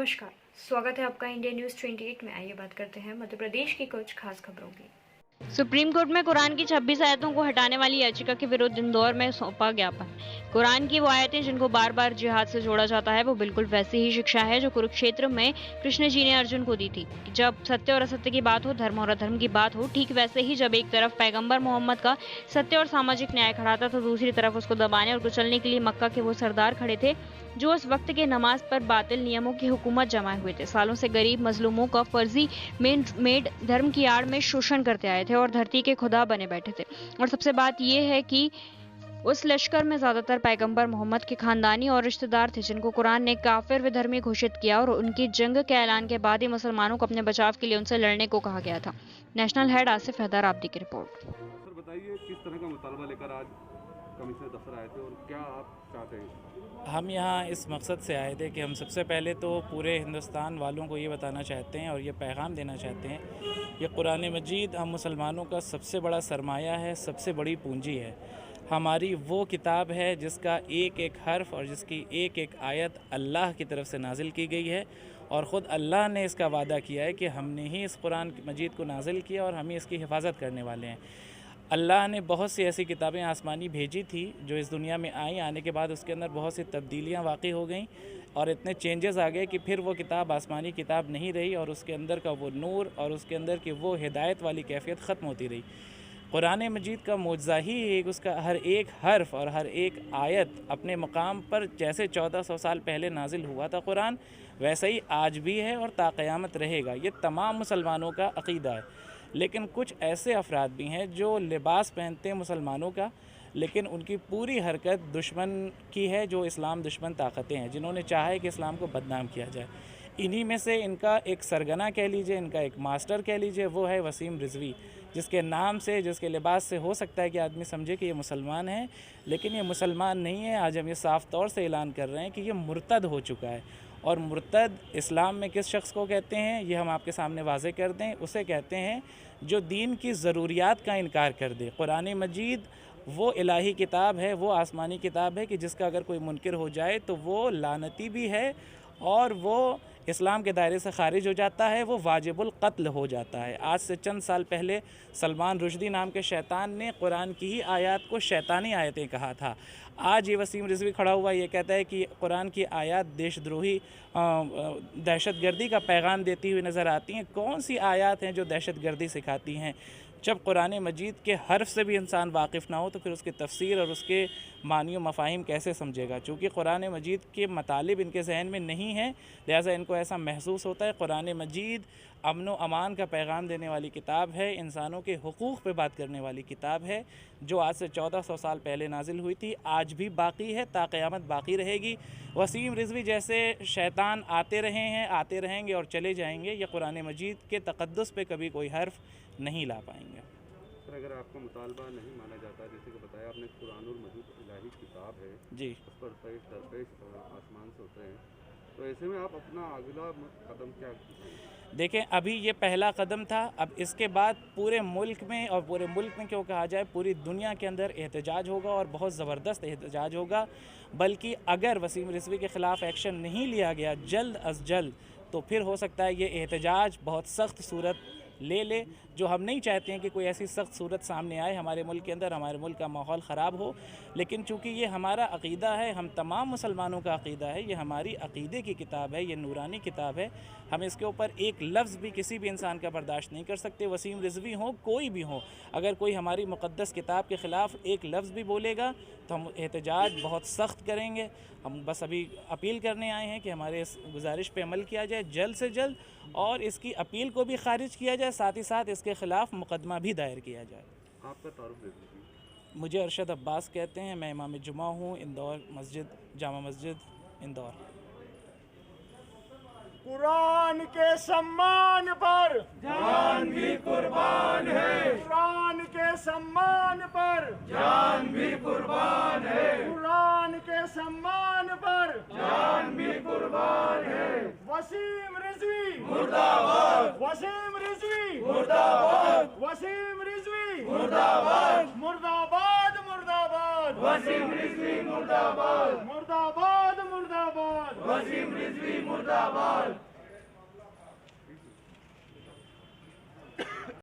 नमस्कार, स्वागत है आपका इंडिया न्यूज़ 28 में। आइए बात करते हैं मध्य प्रदेश की कुछ खास खबरों की। सुप्रीम कोर्ट में कुरान की 26 आयतों को हटाने वाली याचिका के विरुद्ध इंदौर में सौंपा ज्ञापन। कुरान की वो आयतें जिनको बार बार जिहाद से जोड़ा जाता है वो बिल्कुल वैसी ही शिक्षा है जो कुरुक्षेत्र में कृष्ण जी ने अर्जुन को दी थी। जब सत्य और असत्य की बात हो, धर्म और अधर्म की बात हो, ठीक वैसे ही जब एक तरफ पैगंबर मोहम्मद का सत्य और सामाजिक न्याय खड़ा था तो दूसरी तरफ उसको दबाने और कुचलने के लिए मक्का के वो सरदार खड़े थे जो उस वक्त के नमाज पर बातिल नियमों की हुकूमत जमाए हुए थे। सालों से गरीब मजलूमों का फर्जी मेड धर्म की आड़ में शोषण करते आए थे और धरती के खुदा बने बैठे थे। और सबसे बात यह है कि उस लश्कर में ज्यादातर पैगंबर मोहम्मद के खानदानी और रिश्तेदार थे जिनको कुरान ने काफिर विधर्मी घोषित किया और उनकी जंग के ऐलान के बाद ही मुसलमानों को अपने बचाव के लिए उनसे लड़ने को कहा गया था। नेशनल हेड आसिफ हैदर आपदी की रिपोर्ट। सर बताइए, किस तरह का मुतालबा लेकर आज कमिश्नर दफ्तर आए थे और क्या आप चाहते हैं? हम यहाँ इस मकसद से आए थे कि हम सबसे पहले तो पूरे हिंदुस्तान वालों को ये बताना चाहते हैं और ये पैगाम देना चाहते हैं कि कुरान मजीद हम मुसलमानों का सबसे बड़ा सरमाया है, सबसे बड़ी पूंजी है। हमारी वो किताब है जिसका एक एक हर्फ और जिसकी एक एक आयत अल्लाह की तरफ से नाजिल की गई है और ख़ुद अल्लाह ने इसका वादा किया है कि हमने ही इस कुरान मजीद को नाजिल किया और हम ही इसकी हिफाजत करने वाले हैं। अल्लाह ने बहुत सी ऐसी किताबें आसमानी भेजी थी जो इस दुनिया में आई, आने के बाद उसके अंदर बहुत सी तब्दीलियाँ वाक़ई हो गई और इतने चेंजेस आ गए कि फिर वो किताब आसमानी किताब नहीं रही और उसके अंदर का वो नूर और उसके अंदर की वो हिदायत वाली कैफियत ख़त्म होती रही। कुरान मजीद का मुआज़ा ही एक उसका हर एक हर्फ और हर एक आयत अपने मकाम पर जैसे 1400 साल पहले नाजिल हुआ था कुरान, वैसा ही आज भी है और ता क़यामत रहेगा। ये तमाम मुसलमानों का अक़ीदा है। लेकिन कुछ ऐसे अफराद भी हैं जो लिबास पहनते हैं मुसलमानों का, लेकिन उनकी पूरी हरकत दुश्मन की है, जो इस्लाम दुश्मन ताकतें हैं जिन्होंने चाहा है कि इस्लाम को बदनाम किया जाए। इन्हीं में से इनका एक सरगना कह लीजिए, इनका एक मास्टर कह लीजिए, वो है वसीम रिजवी, जिसके नाम से, जिसके लिबास से हो सकता है कि आदमी समझे कि ये मुसलमान है, लेकिन ये मुसलमान नहीं है। आज हम ये साफ़ तौर से ऐलान कर रहे हैं कि ये मुर्तद हो चुका है। और मुर्तद इस्लाम में किस शख्स को कहते हैं ये हम आपके सामने वाज़े कर दें। उसे कहते हैं जो दीन की ज़रूरियात का इनकार कर दे। कुरान मजीद वो इलाही किताब है, वो आसमानी किताब है कि जिसका अगर कोई मुनकिर हो जाए तो वो लानती भी है और वो इस्लाम के दायरे से ख़ारिज हो जाता है, वो वाजिबुल क़त्ल हो जाता है। आज से चंद साल पहले सलमान रुश्दी नाम के शैतान ने कुरान की ही आयत को शैतानी आयतें कहा था। आज ये वसीम रिजवी खड़ा हुआ ये कहता है कि कुरान की आयत देशद्रोही दहशतगर्दी का पैगाम देती हुई नज़र आती हैं। कौन सी आयत हैं जो दहशतगर्दी सिखाती हैं? जब कुरान मजीद के हर्फ से भी इंसान वाकिफ़ ना हो तो फिर उसकी तफसीर और उसके मानी व मफ़ाहिम कैसे समझेगा? चूँकि कुरान मजीद के मतालिब इनके जहन में नहीं है, लिहाजा इनको ऐसा महसूस होता है। कुरान मजीद अमन व अमान का पैगाम देने वाली किताब है, इंसानों के हुकूक़ पे बात करने वाली किताब है, जो आज से 1400 साल पहले नाजिल हुई थी, आज भी बाकी है, ता क़यामत बाकी रहेगी। वसीम रिजवी जैसे शैतान आते रहे हैं, आते रहेंगे और चले जाएंगे। ये कुरान मजीद के तक़द्दुस पे कभी कोई हर्फ नहीं ला पाएंगे। सर अगर आपका मुतालबा नहीं माना जाता, जैसे कि बताया आपने, कुरानुल मजीद इलाही किताब है जी, उस पर पेश दरपेश आसमान से उतरे हैं, तो ऐसे में आप अपना अगला कदम क्या करेंगे? देखें, अभी ये पहला कदम था। अब इसके बाद पूरे मुल्क में, और पूरे मुल्क में क्यों कहा जाए, पूरी दुनिया के अंदर एहतजाज होगा और बहुत ज़बरदस्त एहतजाज होगा। बल्कि अगर वसीम रिजवी के ख़िलाफ़ एक्शन नहीं लिया गया जल्द अज़ जल्द तो फिर हो सकता है ये एहतजाज बहुत सख्त सूरत ले, जो हम नहीं चाहते हैं कि कोई ऐसी सख्त सूरत सामने आए हमारे मुल्क के अंदर, हमारे मुल्क का माहौल ख़राब हो। लेकिन चूँकि ये हमारा अक़ीदा है, हम तमाम मुसलमानों का अक़ीदा है, ये हमारी अक़ीदे की किताब है, ये नूरानी किताब है, हम इसके ऊपर एक लफ्ज़ भी किसी भी इंसान का बर्दाश्त नहीं कर सकते। वसीम रिजवी हो, कोई भी हो, अगर कोई हमारी मुक़द्दस किताब के ख़िलाफ़ एक लफ्ज़ भी बोलेगा तो हम एहतजाज बहुत सख्त करेंगे। हम बस अभी अपील करने आए हैं कि हमारे इस गुजारिश पे अमल किया जाए जल्द से जल्द और इसकी अपील को भी खारिज किया जाए, साथ ही साथ इसके ख़िलाफ़ मुकदमा भी दायर किया जाए। आपका तारुफ दे दीजिए। मुझे अरशद अब्बास कहते हैं, मैं इमाम जुमा हूँ, इंदौर मस्जिद, जामा मस्जिद इंदौर। कुरान के सम्मान पर जान भी कुर्बान है। कुरान के सम्मान पर जान भी कुर्बान है। कुरान के सम्मान पर जान भी कुर्बान है। वसीम रिजवी मुर्दाबाद, वसीम रिजवी मुर्दाबाद, वसीम रिजवी मुर्दाबाद, मुर्दाबाद मुर्दाबाद, वसीम रिजवी मुर्दाबाद, मुर्दाबाद मुर्दाबाद। वसीम रिजवी मुर्दाबाद